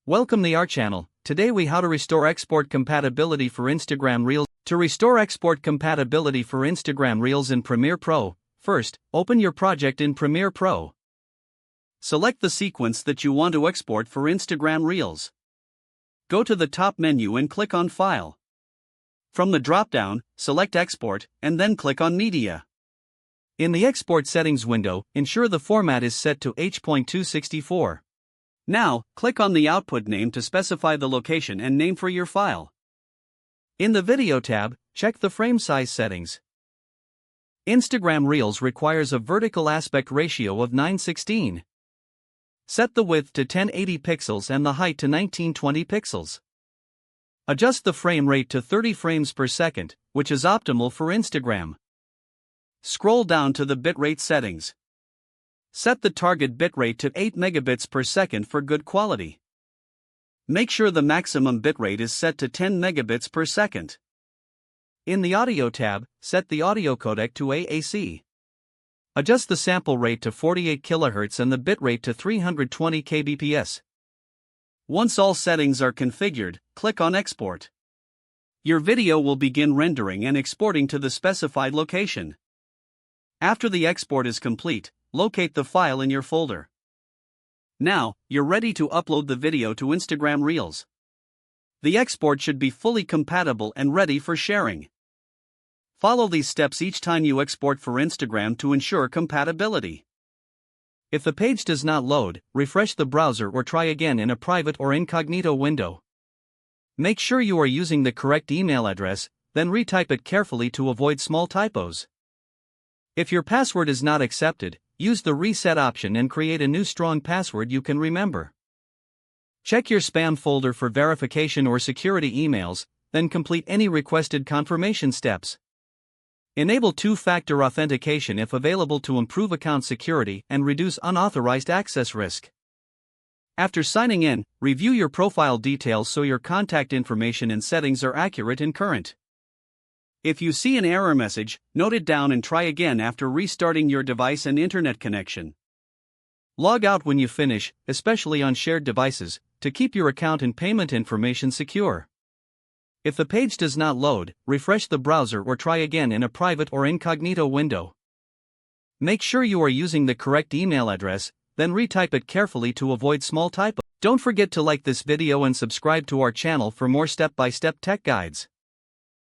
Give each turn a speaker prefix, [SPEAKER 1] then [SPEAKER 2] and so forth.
[SPEAKER 1] Welcome to our channel. Today we how to restore export compatibility for Instagram Reels. To restore export compatibility for Instagram Reels in Premiere Pro, first, open your project in Premiere Pro. Select the sequence that you want to export for Instagram Reels. Go to the top menu and click on File. From the drop-down, select Export, and then click on Media. In the Export Settings window, ensure the format is set to H.264. Now, click on the output name to specify the location and name for your file. In the Video tab, check the frame size settings. Instagram Reels requires a vertical aspect ratio of 9:16. Set the width to 1080 pixels and the height to 1920 pixels. Adjust the frame rate to 30 frames per second, which is optimal for Instagram. Scroll down to the bitrate settings. Set the target bitrate to 8 megabits per second for good quality. Make sure the maximum bitrate is set to 10 megabits per second. In the Audio tab, set the audio codec to AAC. Adjust the sample rate to 48 kHz and the bitrate to 320 kbps. Once all settings are configured, click on Export. Your video will begin rendering and exporting to the specified location. After the export is complete, locate the file in your folder. Now, you're ready to upload the video to Instagram Reels. The export should be fully compatible and ready for sharing. Follow these steps each time you export for Instagram to ensure compatibility. If the page does not load, refresh the browser or try again in a private or incognito window. Make sure you are using the correct email address, then retype it carefully to avoid small typos. If your password is not accepted, use the reset option and create a new strong password you can remember. Check your spam folder for verification or security emails, then complete any requested confirmation steps. Enable two-factor authentication if available to improve account security and reduce unauthorized access risk. After signing in, review your profile details so your contact information and settings are accurate and current. If you see an error message, note it down and try again after restarting your device and internet connection. Log out when you finish, especially on shared devices, to keep your account and payment information secure. If the page does not load, refresh the browser or try again in a private or incognito window. Make sure you are using the correct email address, then retype it carefully to avoid small typos. Don't forget to like this video and subscribe to our channel for more step-by-step tech guides.